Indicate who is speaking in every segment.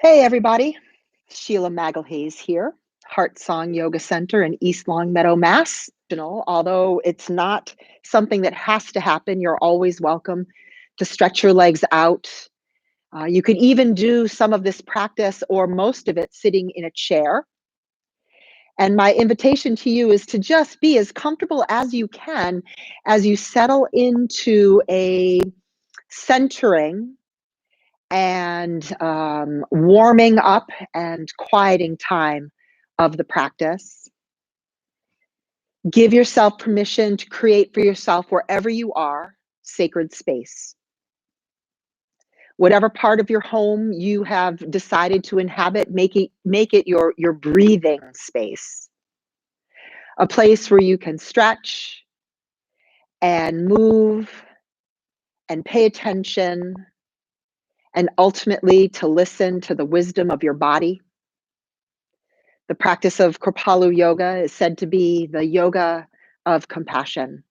Speaker 1: Hey everybody, Sheila Magalhaes here, Heartsong Yoga Center in East Longmeadow, Mass. Although it's not something that has to happen, you're always welcome to stretch your legs out. You could even do some of this practice or most of it sitting in a chair. And my invitation to you is to just be as comfortable as you can as you settle into a centering and warming up and quieting time of the practice. Give yourself permission to create for yourself, wherever you are, sacred space. Whatever part of your home you have decided to inhabit, make it your breathing space. A place where you can stretch and move and pay attention, and ultimately to listen to the wisdom of your body. The practice of Kripalu yoga is said to be the yoga of compassion.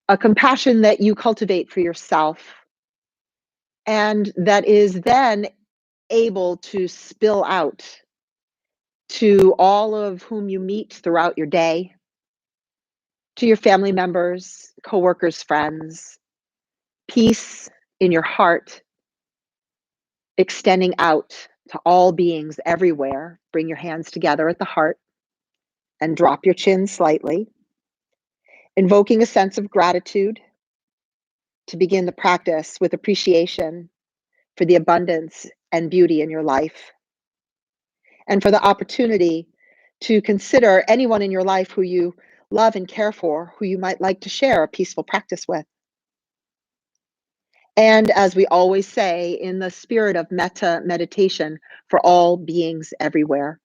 Speaker 1: A compassion that you cultivate for yourself and that is then able to spill out to all of whom you meet throughout your day, to your family members, coworkers, friends. Peace in your heart, extending out to all beings everywhere. Bring your hands together at the heart and drop your chin slightly, invoking a sense of gratitude to begin the practice with appreciation for the abundance and beauty in your life, and for the opportunity to consider anyone in your life who you love and care for, who you might like to share a peaceful practice with. And as we always say, in the spirit of metta meditation for all beings everywhere,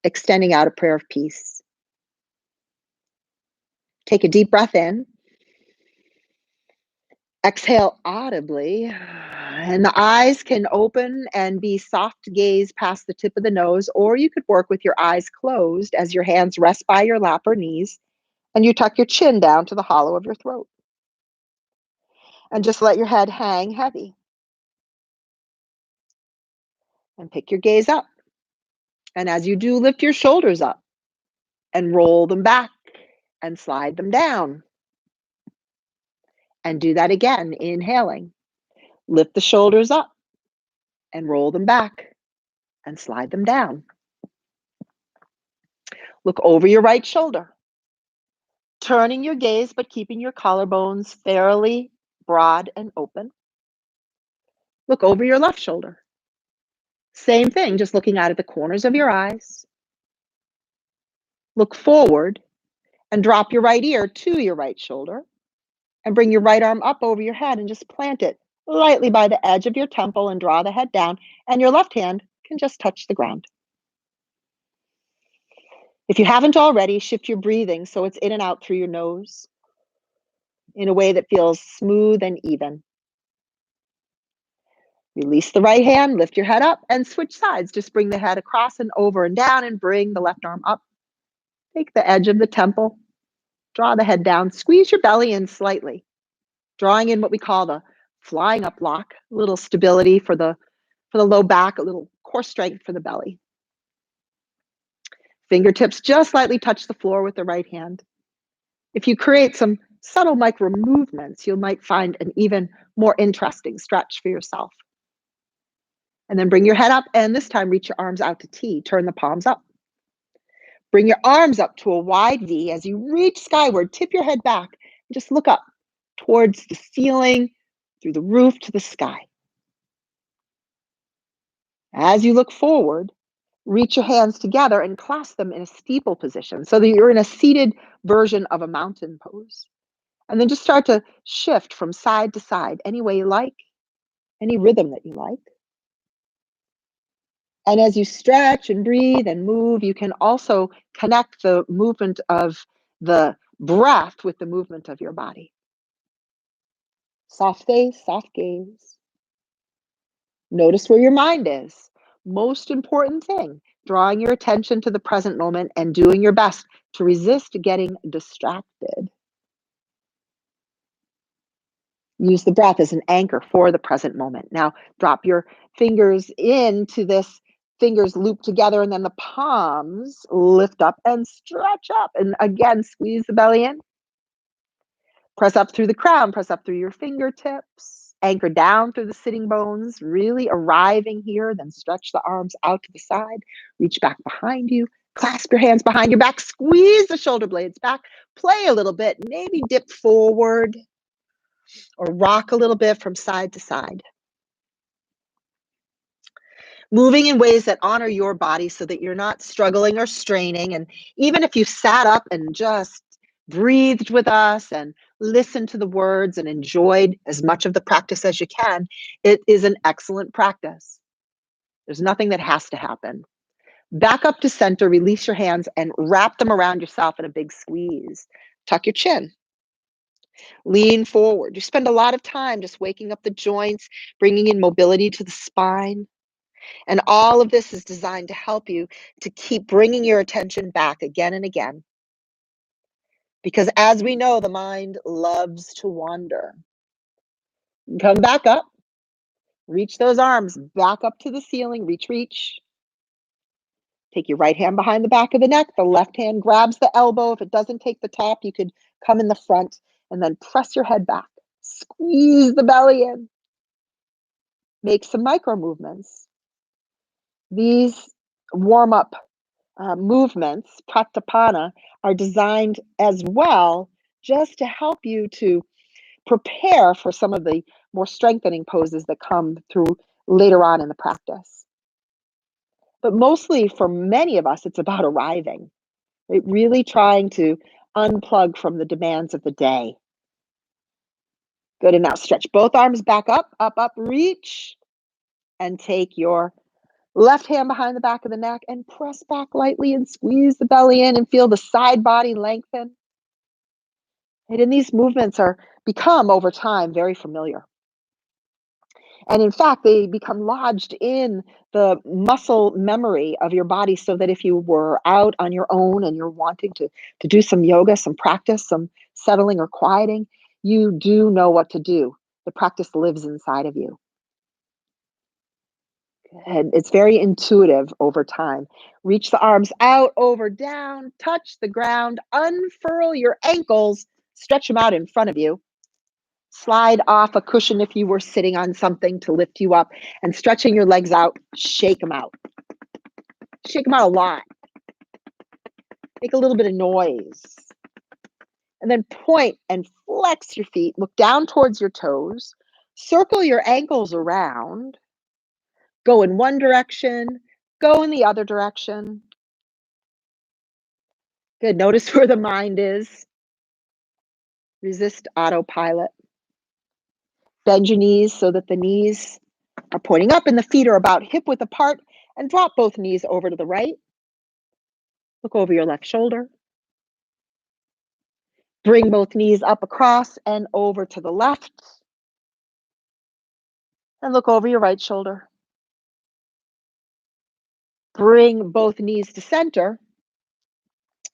Speaker 1: extending out a prayer of peace. Take a deep breath in. Exhale audibly, and the eyes can open and be soft gaze past the tip of the nose, or you could work with your eyes closed as your hands rest by your lap or knees, and you tuck your chin down to the hollow of your throat. And just let your head hang heavy. And pick your gaze up. And as you do, lift your shoulders up and roll them back and slide them down. And do that again, inhaling. Lift the shoulders up and roll them back and slide them down. Look over your right shoulder, turning your gaze but keeping your collarbones fairly broad and open. Look over your left shoulder. Same thing, just looking out at the corners of your eyes. Look forward and drop your right ear to your right shoulder and bring your right arm up over your head and just plant it lightly by the edge of your temple and draw the head down, and your left hand can just touch the ground. If you haven't already, shift your breathing so it's in and out through your nose in a way that feels smooth and even. Release the right hand, lift your head up, and switch sides. Just bring the head across and over and down, and bring the left arm up. Take the edge of the temple, draw the head down, squeeze your belly in slightly, drawing in what we call the flying up block, a little stability for the low back, a little core strength for the belly. Fingertips just slightly touch the floor with the right hand. If you create some subtle micro movements, you might find an even more interesting stretch for yourself. And then bring your head up, and this time reach your arms out to T. Turn the palms up. Bring your arms up to a wide V. As you reach skyward, tip your head back and just look up towards the ceiling, through the roof to the sky. As you look forward, reach your hands together and clasp them in a steeple position so that you're in a seated version of a mountain pose. And then just start to shift from side to side any way you like, any rhythm that you like. And as you stretch and breathe and move, you can also connect the movement of the breath with the movement of your body. Soft face, soft gaze. Notice where your mind is. Most important thing, drawing your attention to the present moment and doing your best to resist getting distracted. Use the breath as an anchor for the present moment. Now, drop your fingers into this, fingers loop together, and then the palms lift up and stretch up. And again, squeeze the belly in. Press up through the crown, press up through your fingertips, anchor down through the sitting bones, really arriving here. Then stretch the arms out to the side, reach back behind you, clasp your hands behind your back, squeeze the shoulder blades back, play a little bit, maybe dip forward or rock a little bit from side to side. Moving in ways that honor your body so that you're not struggling or straining. And even if you sat up and just breathed with us and listened to the words and enjoyed as much of the practice as you can, it is an excellent practice. There's nothing that has to happen. Back up to center, release your hands and wrap them around yourself in a big squeeze. Tuck your chin. Lean forward. You spend a lot of time just waking up the joints, bringing in mobility to the spine. And all of this is designed to help you to keep bringing your attention back again and again. Because as we know, the mind loves to wander. Come back up. Reach those arms back up to the ceiling. Reach. Take your right hand behind the back of the neck. The left hand grabs the elbow. If it doesn't take the top, you could come in the front and then press your head back. Squeeze the belly in. Make some micro movements. These warm-up movements, pratyapana, are designed as well just to help you to prepare for some of the more strengthening poses that come through later on in the practice. But mostly for many of us, it's about arriving, right? Really trying to unplug from the demands of the day. Good, and now stretch both arms back up, reach, and take your left hand behind the back of the neck and press back lightly and squeeze the belly in and feel the side body lengthen. And these movements are become over time very familiar. And in fact, they become lodged in the muscle memory of your body so that if you were out on your own and you're wanting to do some yoga, some practice, some settling or quieting, you do know what to do. The practice lives inside of you. And it's very intuitive over time. Reach the arms out, over, down, touch the ground, unfurl your ankles, stretch them out in front of you. Slide off a cushion if you were sitting on something to lift you up, and stretching your legs out, shake them out. Shake them out a lot. Make a little bit of noise. And then point and flex your feet. Look down towards your toes. Circle your ankles around. Go in one direction, go in the other direction. Good. Notice where the mind is. Resist autopilot. Bend your knees so that the knees are pointing up and the feet are about hip width apart, and drop both knees over to the right. Look over your left shoulder. Bring both knees up across and over to the left. And look over your right shoulder. Bring both knees to center.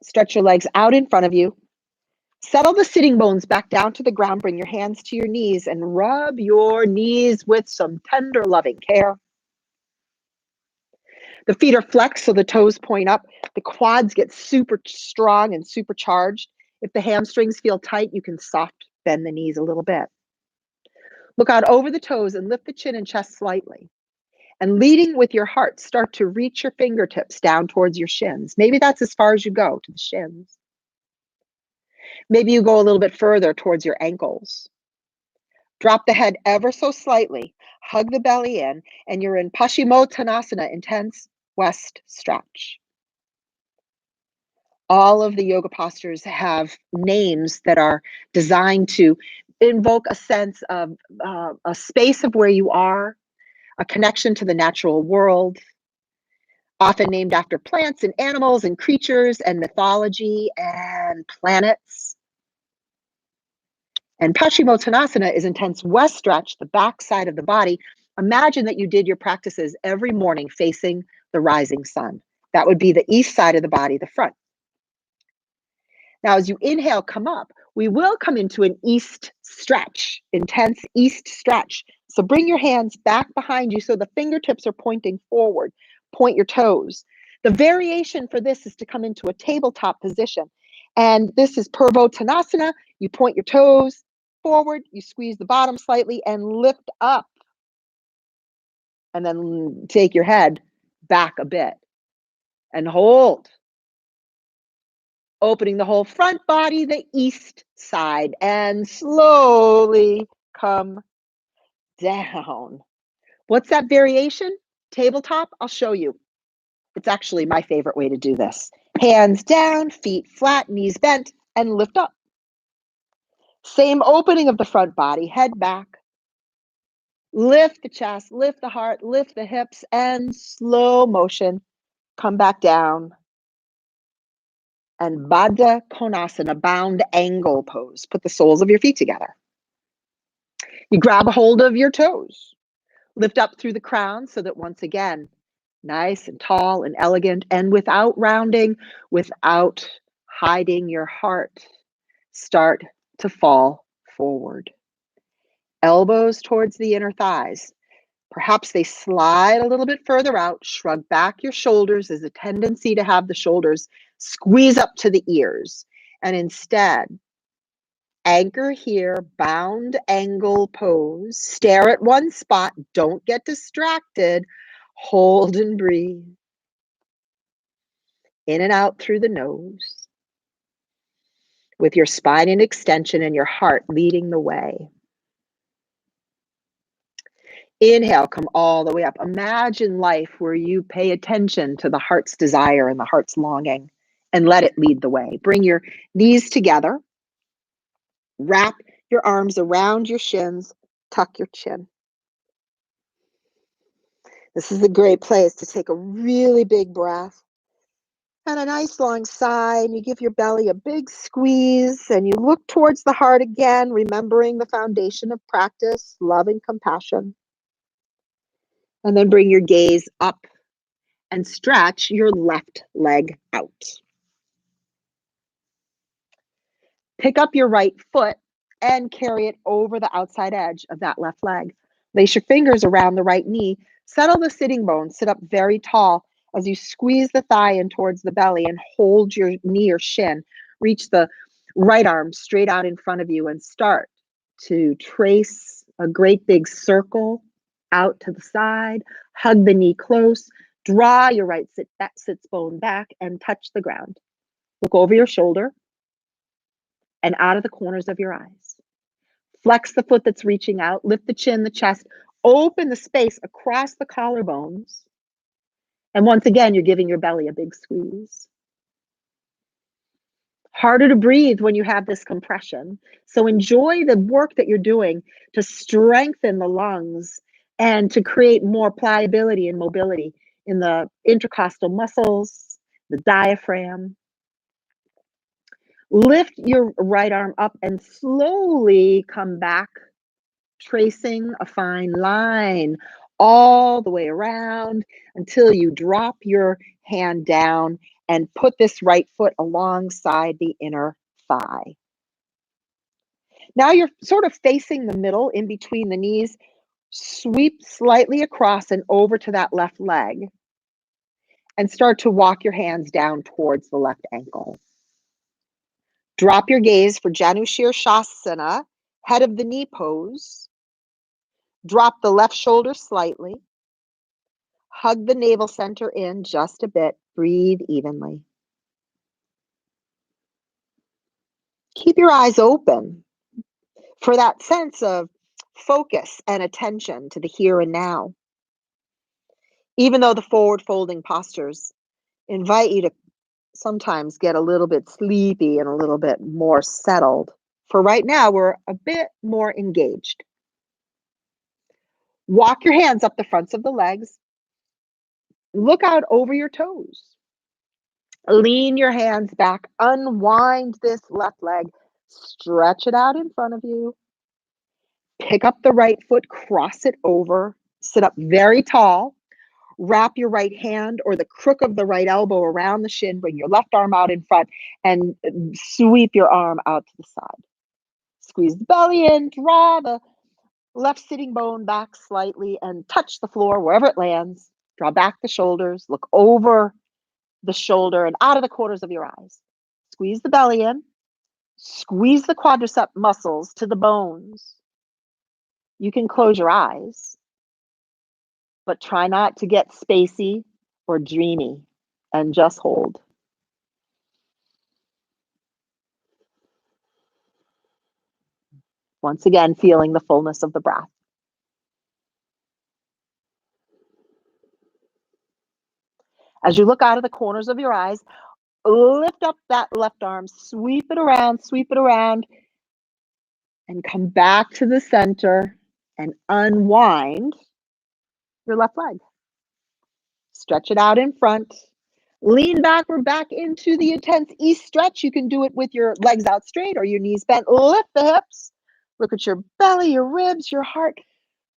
Speaker 1: Stretch your legs out in front of you. Settle the sitting bones back down to the ground. Bring your hands to your knees and rub your knees with some tender, loving care. The feet are flexed so the toes point up. The quads get super strong and supercharged. If the hamstrings feel tight, you can soft bend the knees a little bit. Look out over the toes and lift the chin and chest slightly. And leading with your heart, start to reach your fingertips down towards your shins. Maybe that's as far as you go, to the shins. Maybe you go a little bit further towards your ankles. Drop the head ever so slightly. Hug the belly in, and you're in Paschimottanasana, intense west stretch. All of the yoga postures have names that are designed to invoke a sense of a space of where you are, a connection to the natural world, often named after plants and animals and creatures and mythology and planets. And Paschimottanasana is intense west stretch, the back side of the body. Imagine that you did your practices every morning facing the rising sun. That would be the east side of the body, the front. Now, as you inhale, come up. We will come into an east stretch, intense east stretch. So bring your hands back behind you so the fingertips are pointing forward. Point your toes. The variation for this is to come into a tabletop position. And this is Konasana. You point your toes forward, you squeeze the bottom slightly and lift up. And then take your head back a bit and hold. Opening the whole front body, the east side, and slowly come down. What's that variation? Tabletop? I'll show you. It's actually my favorite way to do this. Hands down, feet flat, knees bent, and lift up. Same opening of the front body, head back. Lift the chest, lift the heart, lift the hips, and slow motion, come back down. And Baddha Konasana, bound angle pose. Put the soles of your feet together. You grab a hold of your toes. Lift up through the crown so that once again, nice and tall and elegant and without rounding, without hiding your heart, start to fall forward. Elbows towards the inner thighs. Perhaps they slide a little bit further out. Shrug back your shoulders. There's a tendency to have the shoulders squeeze up to the ears. And instead, anchor here, bound angle pose. Stare at one spot. Don't get distracted. Hold and breathe. In and out through the nose. With your spine in extension and your heart leading the way. Inhale, come all the way up. Imagine life where you pay attention to the heart's desire and the heart's longing and let it lead the way. Bring your knees together. Wrap your arms around your shins. Tuck your chin. This is a great place to take a really big breath and a nice long sigh. And you give your belly a big squeeze and you look towards the heart again, remembering the foundation of practice, love and compassion. And then bring your gaze up and stretch your left leg out. Pick up your right foot and carry it over the outside edge of that left leg. Place your fingers around the right knee. Settle the sitting bones. Sit up very tall as you squeeze the thigh in towards the belly and hold your knee or shin. Reach the right arm straight out in front of you and start to trace a great big circle out to the side. Hug the knee close. Draw your right sits bone back and touch the ground. Look over your shoulder and out of the corners of your eyes. Flex the foot that's reaching out. Lift the chin, the chest. Open the space across the collarbones. And once again, you're giving your belly a big squeeze. Harder to breathe when you have this compression. So enjoy the work that you're doing to strengthen the lungs and to create more pliability and mobility in the intercostal muscles, the diaphragm. Lift your right arm up and slowly come back, tracing a fine line all the way around until you drop your hand down and put this right foot alongside the inner thigh. Now you're sort of facing the middle in between the knees. Sweep slightly across and over to that left leg and start to walk your hands down towards the left ankle. Drop your gaze for Shavasana, head of the knee pose. Drop the left shoulder slightly. Hug the navel center in just a bit. Breathe evenly. Keep your eyes open for that sense of focus and attention to the here and now. Even though the forward folding postures invite you to sometimes get a little bit sleepy and a little bit more settled, for right now, we're a bit more engaged. Walk your hands up the fronts of the legs. Look out over your toes. Lean your hands back. Unwind this left leg. Stretch it out in front of you. Pick up the right foot, cross it over. Sit up very tall. Wrap your right hand or the crook of the right elbow around the shin. Bring your left arm out in front and sweep your arm out to the side. Squeeze the belly in, draw the left sitting bone back slightly and touch the floor wherever it lands. Draw back the shoulders, look over the shoulder and out of the corners of your eyes. Squeeze the belly in, squeeze the quadricep muscles to the bones. You can close your eyes, but try not to get spacey or dreamy and just hold. Once again, feeling the fullness of the breath. As you look out of the corners of your eyes, lift up that left arm, sweep it around, and come back to the center and unwind your left leg. Stretch it out in front. Lean backward back into the intense east stretch. You can do it with your legs out straight or your knees bent. Lift the hips. Look at your belly, your ribs, your heart.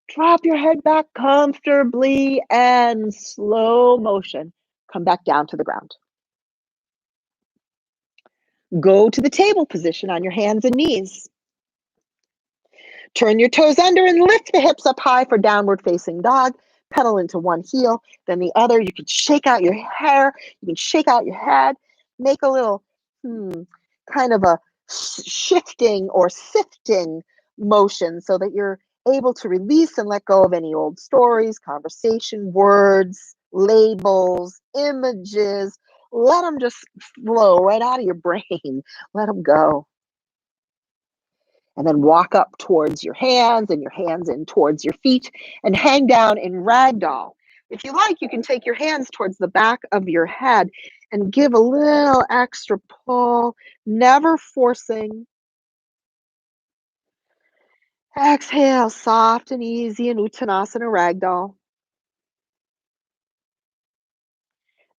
Speaker 1: Drop your head back comfortably and slow motion. Come back down to the ground. Go to the table position on your hands and knees. Turn your toes under and lift the hips up high for downward facing dog. Pedal into one heel, then the other. You can shake out your hair. You can shake out your head. Make a little kind of a shifting or sifting motion so that you're able to release and let go of any old stories, conversation, words, labels, images. Let them just flow right out of your brain. Let them go. And then walk up towards your hands and your hands in towards your feet and hang down in ragdoll. If you like, you can take your hands towards the back of your head and give a little extra pull, never forcing. Exhale, soft and easy in Uttanasana ragdoll.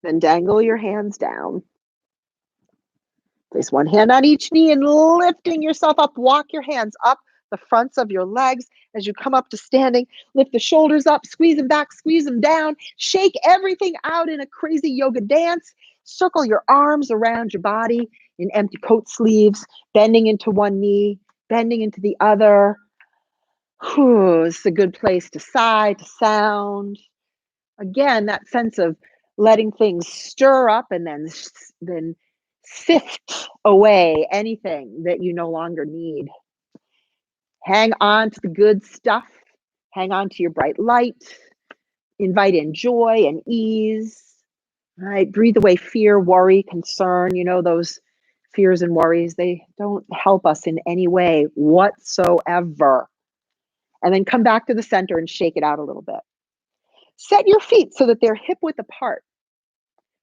Speaker 1: Then dangle your hands down. Place one hand on each knee and lifting yourself up. Walk your hands up the fronts of your legs as you come up to standing. Lift the shoulders up, squeeze them back, squeeze them down. Shake everything out in a crazy yoga dance. Circle your arms around your body in empty coat sleeves, bending into one knee, bending into the other. It's a good place to sigh, to sound. Again, that sense of letting things stir up and then sift away anything that you no longer need. Hang on to the good stuff. Hang on to your bright light. Invite in joy and ease. All right, breathe away fear, worry, concern. You know, those fears and worries, they don't help us in any way whatsoever. And then come back to the center and shake it out a little bit. Set your feet so that they're hip width apart,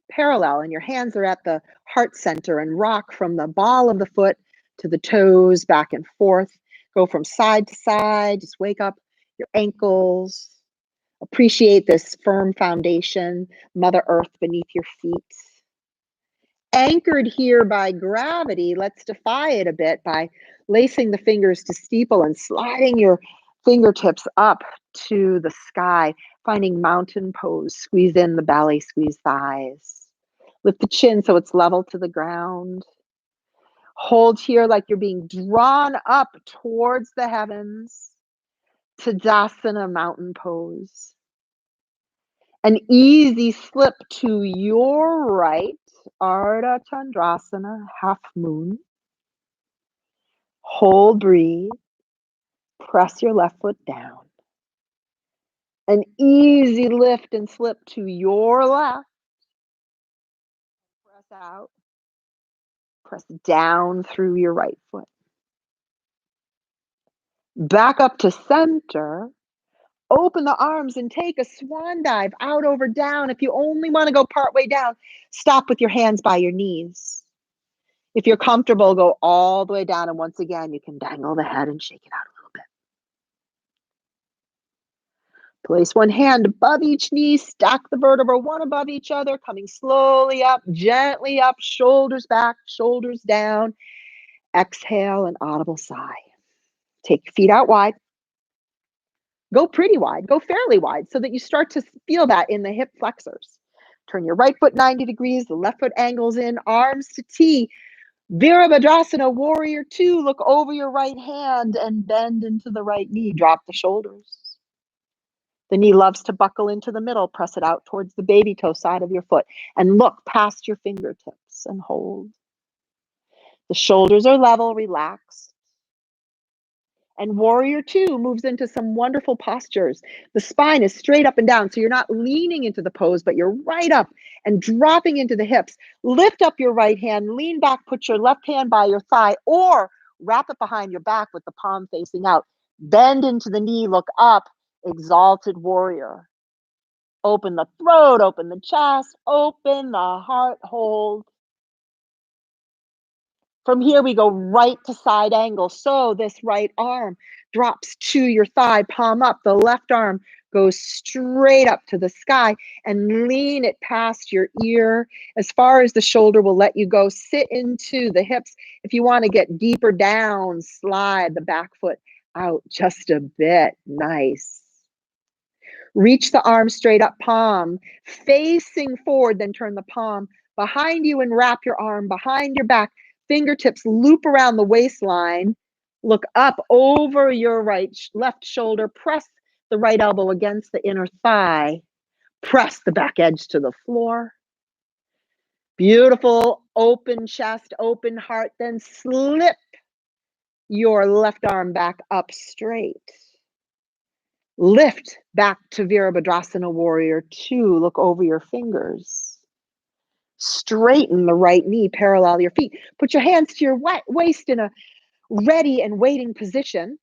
Speaker 1: parallel, and your hands are at the heart center, and rock from the ball of the foot to the toes, back and forth. Go from side to side. Just wake up your ankles. Appreciate this firm foundation, Mother Earth beneath your feet. Anchored here by gravity, let's defy it a bit by lacing the fingers to steeple and sliding your fingertips up to the sky, finding mountain pose. Squeeze in the belly, squeeze thighs. Lift the chin so it's level to the ground. Hold here like you're being drawn up towards the heavens. Tadasana, mountain pose. An easy slip to your right, Ardha Chandrasana, half moon. Hold, breathe. Press your left foot down. An easy lift and slip to your left. Press out. Press down through your right foot. Back up to center. Open the arms and take a swan dive out over down. If you only want to go part way down, stop with your hands by your knees. If you're comfortable, go all the way down. And once again, you can dangle the head and shake it out a little bit. Place one hand above each knee, stack the vertebrae one above each other, coming slowly up, gently up, shoulders back, shoulders down. Exhale, an audible sigh. Take your feet out wide. Go pretty wide, go fairly wide so that you start to feel that in the hip flexors. Turn your right foot 90 degrees, the left foot angles in, arms to T. Virabhadrasana, Warrior 2. Look over your right hand and bend into the right knee. Drop the shoulders. The knee loves to buckle into the middle. Press it out towards the baby toe side of your foot and look past your fingertips and hold. The shoulders are level, relaxed. And Warrior 2 moves into some wonderful postures. The spine is straight up and down, so you're not leaning into the pose, but you're right up and dropping into the hips. Lift up your right hand, lean back, put your left hand by your thigh, or wrap it behind your back with the palm facing out. Bend into the knee, look up, Exalted Warrior. Open the throat, open the chest, open the heart, hold. From here, we go right to side angle. So this right arm drops to your thigh, palm up. The left arm goes straight up to the sky and lean it past your ear as far as the shoulder will let you go. Sit into the hips. If you want to get deeper down, slide the back foot out just a bit. Nice. Reach the arm straight up, palm facing forward, then turn the palm behind you and wrap your arm behind your back. Fingertips loop around the waistline. Look up over your left shoulder. Press the right elbow against the inner thigh. Press the back edge to the floor. Beautiful. Open chest, open heart. Then slip your left arm back up straight. Lift back to Virabhadrasana, Warrior 2. Look over your fingers. Straighten the right knee, parallel your feet. Put your hands to your waist in a ready and waiting position.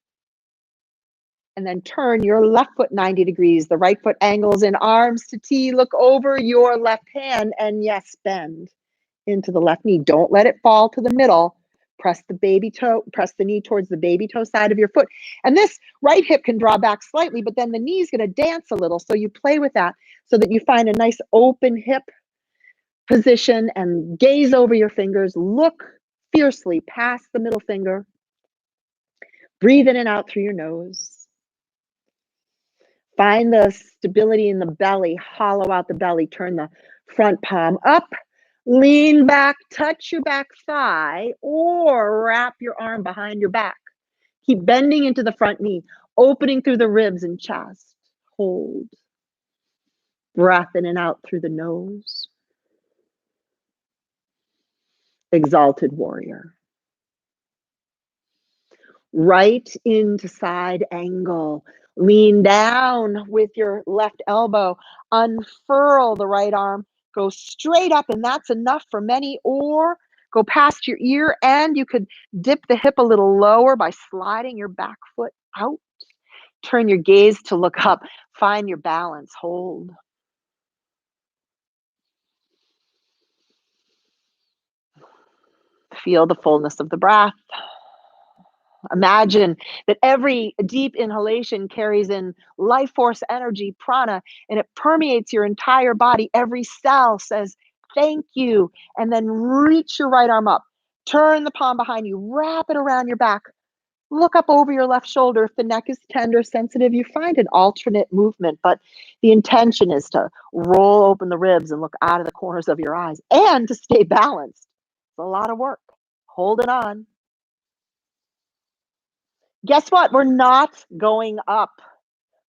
Speaker 1: And then turn your left foot 90 degrees. The right foot angles in, arms to T. Look over your left hand and yes, bend into the left knee. Don't let it fall to the middle. Press the knee towards the baby toe side of your foot. And this right hip can draw back slightly, but then the knee is going to dance a little. So you play with that so that you find a nice open hip position and gaze over your fingers. Look fiercely past the middle finger. Breathe in and out through your nose. Find the stability in the belly. Hollow out the belly. Turn the front palm up. Lean back, touch your back thigh, or wrap your arm behind your back. Keep bending into the front knee, opening through the ribs and chest. Hold. Breath in and out through the nose. Exalted Warrior. Right into side angle. Lean down with your left elbow. Unfurl the right arm. Go straight up, and that's enough for many, or go past your ear, and you could dip the hip a little lower by sliding your back foot out. Turn your gaze to look up. Find your balance. Hold. Feel the fullness of the breath. Imagine that every deep inhalation carries in life force energy, prana, and it permeates your entire body. Every cell says, thank you. And then reach your right arm up. Turn the palm behind you. Wrap it around your back. Look up over your left shoulder. If the neck is tender, sensitive, you find an alternate movement. But the intention is to roll open the ribs and look out of the corners of your eyes and to stay balanced. It's a lot of work. Hold it on. Guess what? We're not going up.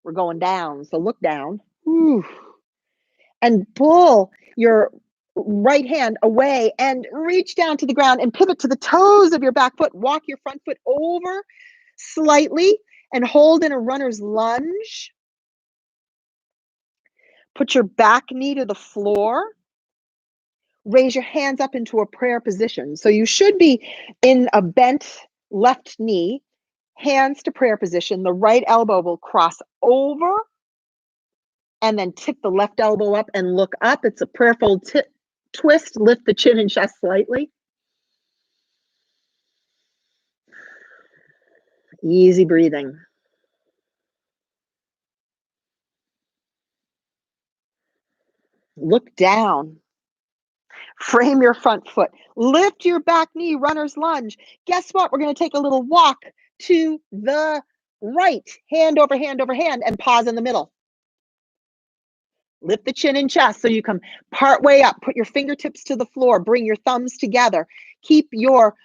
Speaker 1: We're going down. So look down. Whew. And pull your right hand away and reach down to the ground and pivot to the toes of your back foot. Walk your front foot over slightly and hold in a runner's lunge. Put your back knee to the floor. Raise your hands up into a prayer position. So you should be in a bent left knee. Hands to prayer position. The right elbow will cross over and then tip the left elbow up and look up. It's a prayerful twist. Lift the chin and chest slightly. Easy breathing. Look down. Frame your front foot. Lift your back knee, runner's lunge. Guess what? We're going to take a little walk to the right hand over hand over hand, and pause in the middle. Lift the chin and chest so you come part way up. Put your fingertips to the floor. Bring your thumbs together. Keep your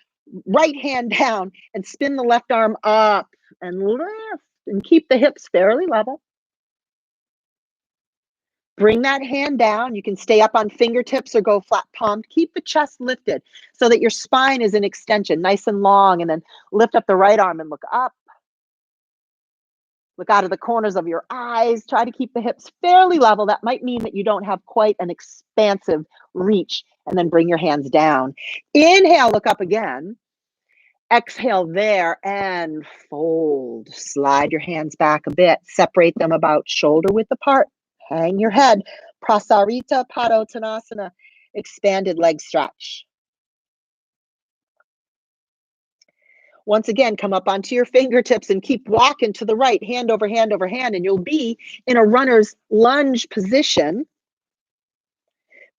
Speaker 1: right hand down and spin the left arm up and lift and keep the hips fairly level. Bring that hand down. You can stay up on fingertips or go flat palmed. Keep the chest lifted so that your spine is in extension, nice and long, and then lift up the right arm and look up. Look out of the corners of your eyes. Try to keep the hips fairly level. That might mean that you don't have quite an expansive reach. And then bring your hands down. Inhale, look up again. Exhale there and fold. Slide your hands back a bit. Separate them about shoulder width apart. Hang your head. Prasarita Padottanasana. Expanded leg stretch. Once again, come up onto your fingertips and keep walking to the right, hand over hand over hand, and you'll be in a runner's lunge position.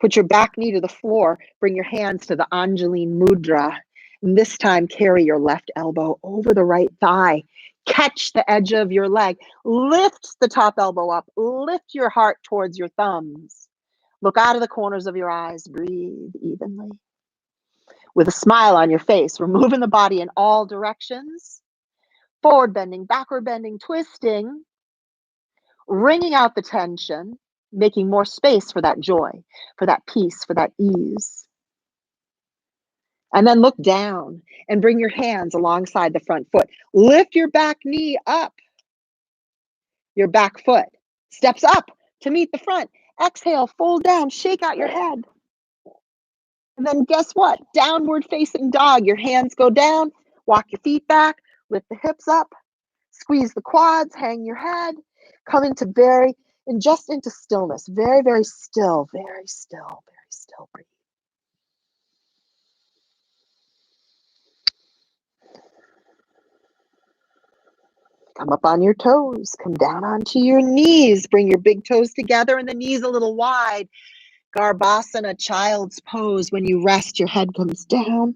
Speaker 1: Put your back knee to the floor. Bring your hands to the Anjaline Mudra. And this time, carry your left elbow over the right thigh. Catch the edge of your leg. Lift the top elbow up. Lift your heart towards your thumbs. Look out of the corners of your eyes. Breathe evenly. With a smile on your face, we're moving the body in all directions. Forward bending, backward bending, twisting. Wringing out the tension. Making more space for that joy, for that peace, for that ease. And then look down and bring your hands alongside the front foot. Lift your back knee up. Your back foot steps up to meet the front. Exhale, fold down, shake out your head. And then guess what? Downward facing dog. Your hands go down, walk your feet back, lift the hips up, squeeze the quads, hang your head, come into just into stillness. Very, very still, very still, very still. Breathe. Come up on your toes, come down onto your knees, bring your big toes together and the knees a little wide. Garbhasana, child's pose. When you rest, your head comes down.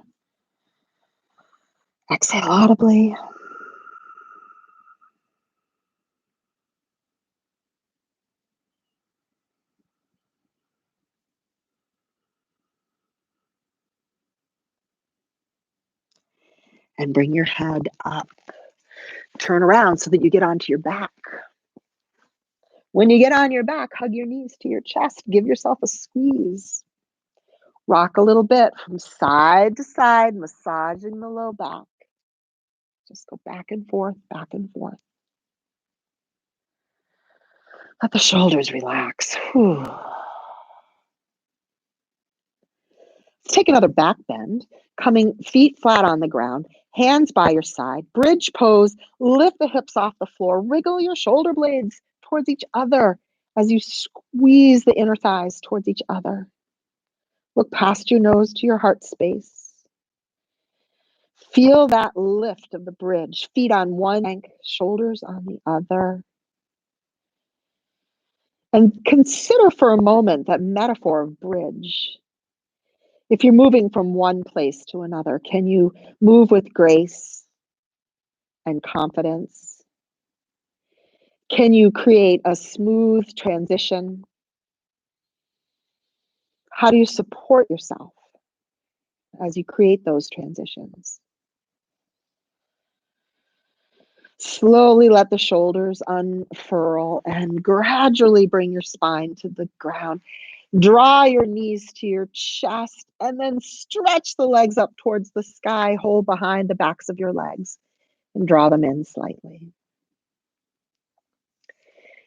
Speaker 1: Exhale audibly. And bring your head up. Turn around so that you get onto your back. When you get on your back, hug your knees to your chest. Give yourself a squeeze. Rock a little bit from side to side, massaging the low back. Just go back and forth, back and forth. Let the shoulders relax. Whew. Take another back bend, coming feet flat on the ground, hands by your side, bridge pose, lift the hips off the floor, wriggle your shoulder blades towards each other as you squeeze the inner thighs towards each other. Look past your nose to your heart space. Feel that lift of the bridge, feet on one bank, shoulders on the other. And consider for a moment that metaphor of bridge. If you're moving from one place to another, can you move with grace and confidence? Can you create a smooth transition? How do you support yourself as you create those transitions? Slowly let the shoulders unfurl and gradually bring your spine to the ground. Draw your knees to your chest and then stretch the legs up towards the sky. Hold behind the backs of your legs and draw them in slightly.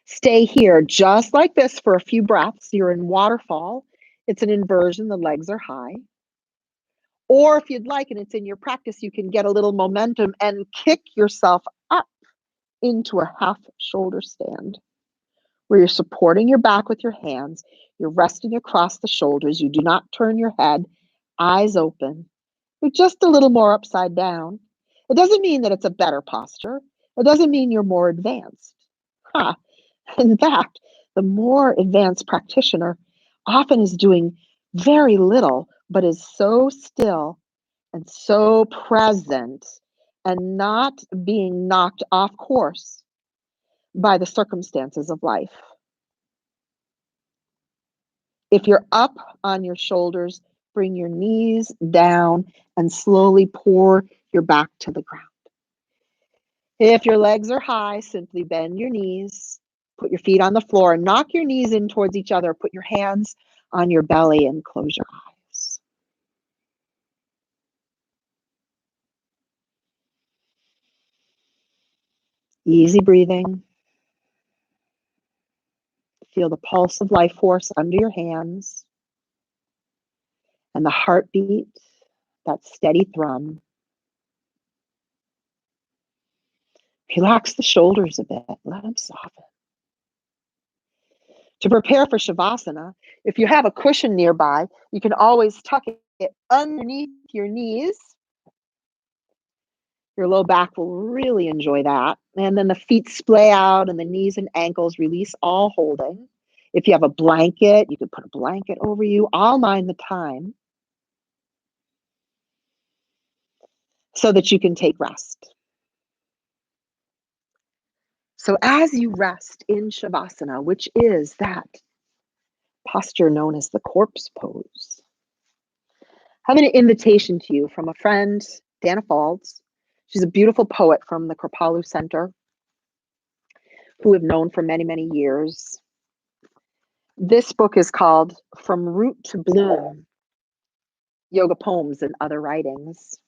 Speaker 1: Stay here just like this for a few breaths. You're in waterfall. It's an inversion. The legs are high. Or if you'd like, and it's in your practice, you can get a little momentum and kick yourself up into a half shoulder stand where you're supporting your back with your hands. You're resting across the shoulders. You do not turn your head, eyes open. You're just a little more upside down. It doesn't mean that it's a better posture. It doesn't mean you're more advanced. In fact, the more advanced practitioner often is doing very little, but is so still and so present and not being knocked off course by the circumstances of life. If you're up on your shoulders, bring your knees down and slowly pour your back to the ground. If your legs are high, simply bend your knees, put your feet on the floor, and knock your knees in towards each other. Put your hands on your belly and close your eyes. Easy breathing. Feel the pulse of life force under your hands and the heartbeat, that steady thrum. Relax the shoulders a bit. Let them soften. To prepare for Shavasana, if you have a cushion nearby, you can always tuck it underneath your knees. Your low back will really enjoy that. And then the feet splay out and the knees and ankles release, all holding. If you have a blanket, you can put a blanket over you. I'll mind the time so that you can take rest. So as you rest in Shavasana, which is that posture known as the corpse pose, I have an invitation to you from a friend, Dana Falls. She's a beautiful poet from the Kripalu Center who I've known for many, many years. This book is called From Root to Bloom, Yoga Poems and Other Writings.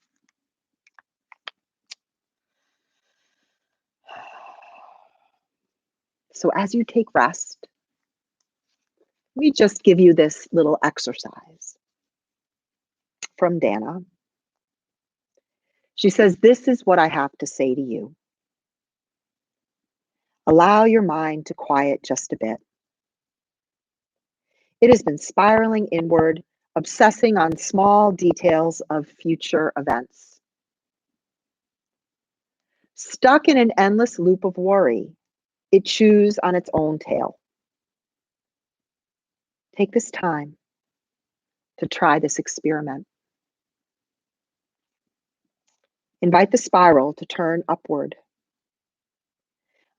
Speaker 1: So as you take rest, let me just give you this little exercise from Dana. She says, this is what I have to say to you. Allow your mind to quiet just a bit. It has been spiraling inward, obsessing on small details of future events. Stuck in an endless loop of worry, it chews on its own tail. Take this time to try this experiment. Invite the spiral to turn upward.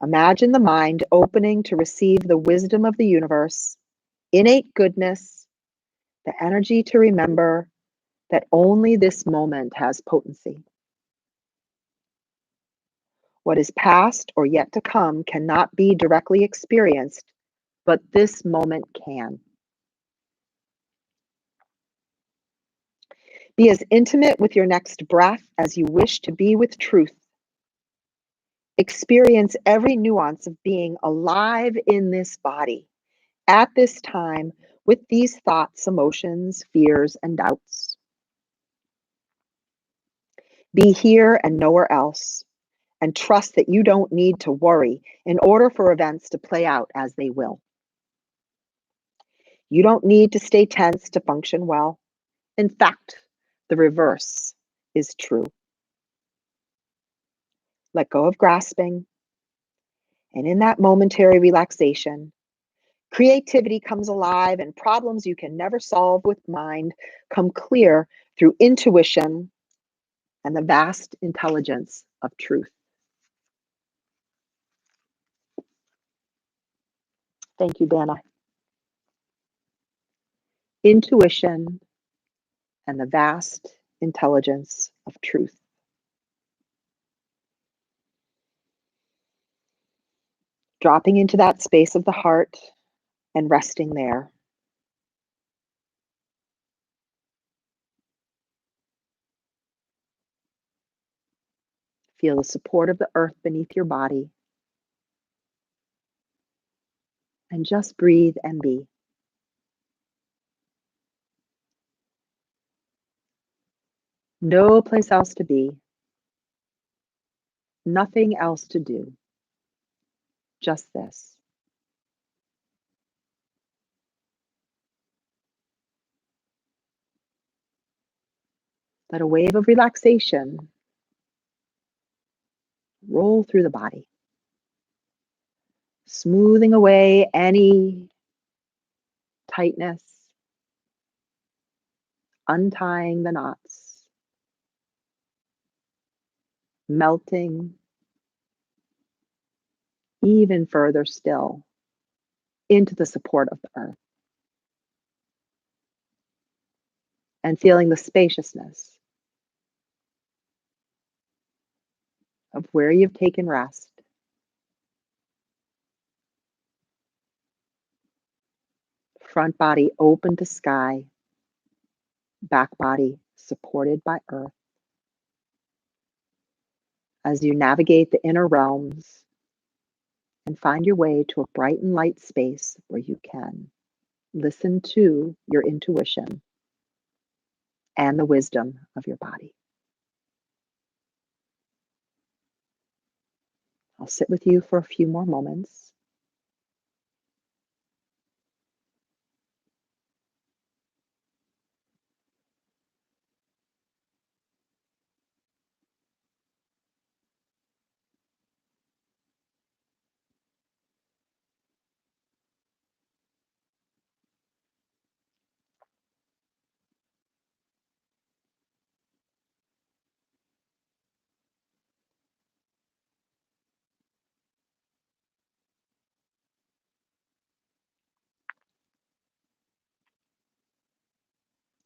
Speaker 1: Imagine the mind opening to receive the wisdom of the universe, innate goodness, the energy to remember that only this moment has potency. What is past or yet to come cannot be directly experienced, but this moment can. Be as intimate with your next breath as you wish to be with truth. Experience every nuance of being alive in this body, at this time, with these thoughts, emotions, fears, and doubts. Be here and nowhere else, and trust that you don't need to worry in order for events to play out as they will. You don't need to stay tense to function well. In fact, the reverse is true. Let go of grasping, and in that momentary relaxation, creativity comes alive and problems you can never solve with mind come clear through intuition and the vast intelligence of truth. Thank you, Dana. Intuition and the vast intelligence of truth. Dropping into that space of the heart and resting there. Feel the support of the earth beneath your body. And just breathe and be. No place else to be. Nothing else to do. Just this. Let a wave of relaxation roll through the body, smoothing away any tightness, untying the knots. melting even further still into the support of the earth, and feeling the spaciousness of where you've taken rest. Front body open to sky, back body supported by earth. As you navigate the inner realms and find your way to a bright and light space where you can listen to your intuition and the wisdom of your body. I'll sit with you for a few more moments.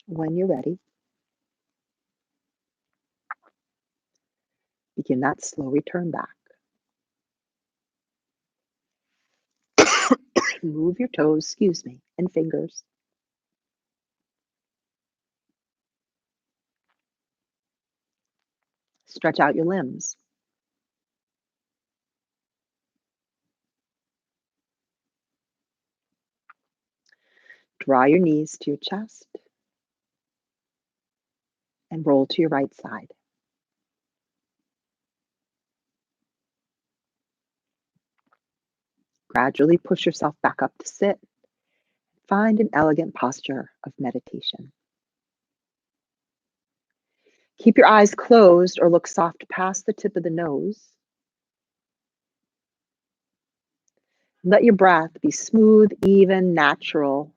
Speaker 1: When you're ready, begin that slow return back. Move your toes, and fingers. Stretch out your limbs. Draw your knees to your chest and roll to your right side. Gradually push yourself back up to sit. Find an elegant posture of meditation. Keep your eyes closed or look soft past the tip of the nose. Let your breath be smooth, even, natural,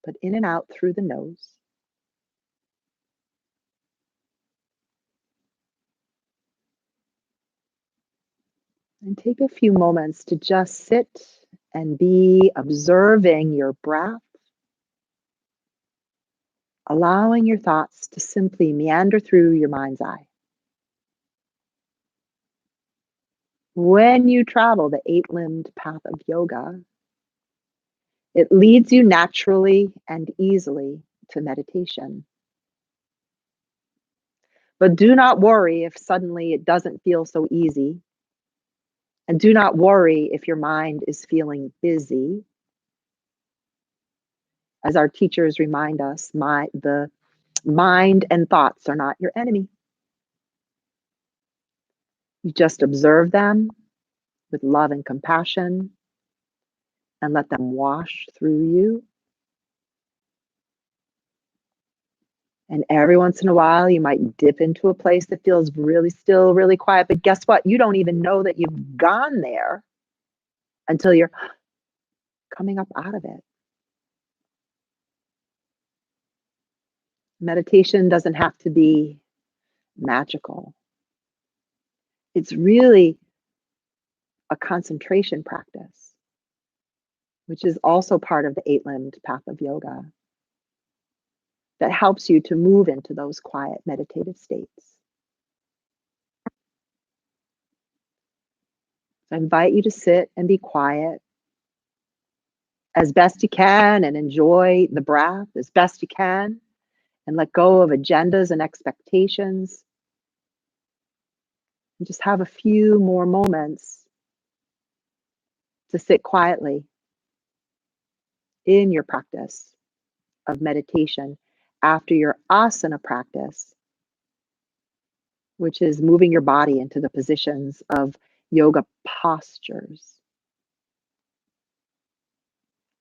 Speaker 1: but in and out through the nose. And take a few moments to just sit and be observing your breath, allowing your thoughts to simply meander through your mind's eye. When you travel the eight-limbed path of yoga, it leads you naturally and easily to meditation. But do not worry if suddenly it doesn't feel so easy. And do not worry if your mind is feeling busy. As our teachers remind us, the mind and thoughts are not your enemy. You just observe them with love and compassion and let them wash through you. And every once in a while, you might dip into a place that feels really still, really quiet. But guess what? You don't even know that you've gone there until you're coming up out of it. Meditation doesn't have to be magical. It's really a concentration practice, which is also part of the eight-limbed path of yoga, that helps you to move into those quiet meditative states. So I invite you to sit and be quiet as best you can and enjoy the breath as best you can and let go of agendas and expectations. And just have a few more moments to sit quietly in your practice of meditation after your asana practice, which is moving your body into the positions of yoga postures.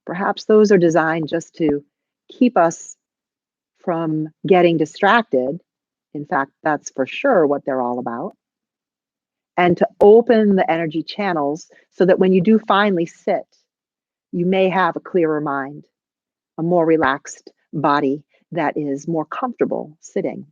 Speaker 1: Perhaps those are designed just to keep us from getting distracted. In fact, that's for sure what they're all about. And to open the energy channels so that when you do finally sit, you may have a clearer mind, a more relaxed body that is more comfortable sitting.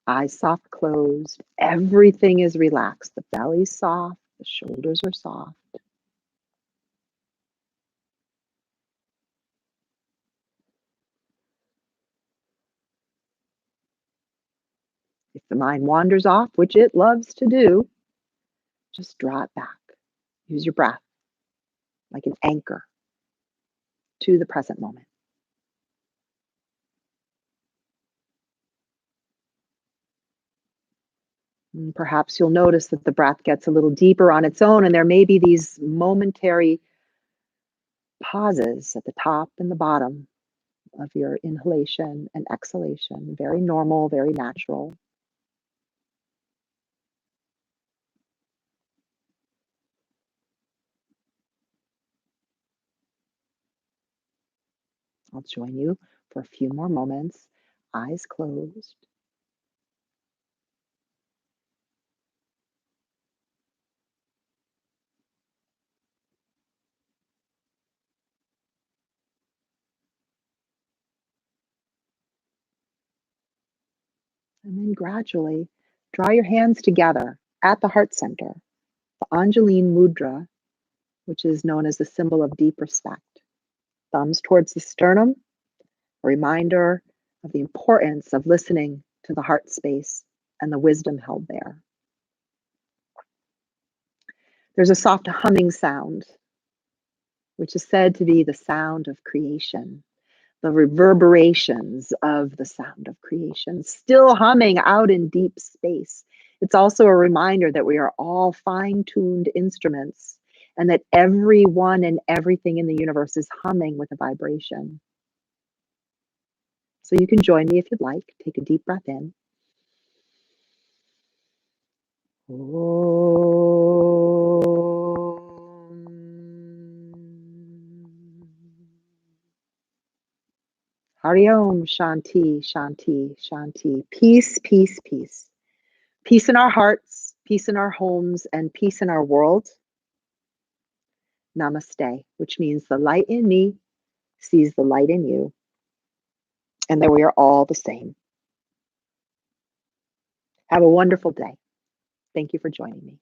Speaker 1: Eyes soft closed. Everything is relaxed. The belly's soft. The shoulders are soft. If the mind wanders off, which it loves to do, just draw it back. Use your breath like an anchor to the present moment. And perhaps you'll notice that the breath gets a little deeper on its own, and there may be these momentary pauses at the top and the bottom of your inhalation and exhalation. Very normal, very natural. I'll join you for a few more moments, eyes closed. And then gradually draw your hands together at the heart center, the Anjaline Mudra, which is known as the symbol of deep respect. Thumbs towards the sternum, a reminder of the importance of listening to the heart space and the wisdom held there. There's a soft humming sound, which is said to be the sound of creation, the reverberations of the sound of creation, still humming out in deep space. It's also a reminder that we are all fine-tuned instruments and that everyone and everything in the universe is humming with a vibration. So you can join me if you'd like. Take a deep breath in. Hari Om, Shanti, Shanti, Shanti. Peace, peace, peace. Peace in our hearts, peace in our homes, and peace in our world. Namaste, which means the light in me sees the light in you, and that we are all the same. Have a wonderful day. Thank you for joining me.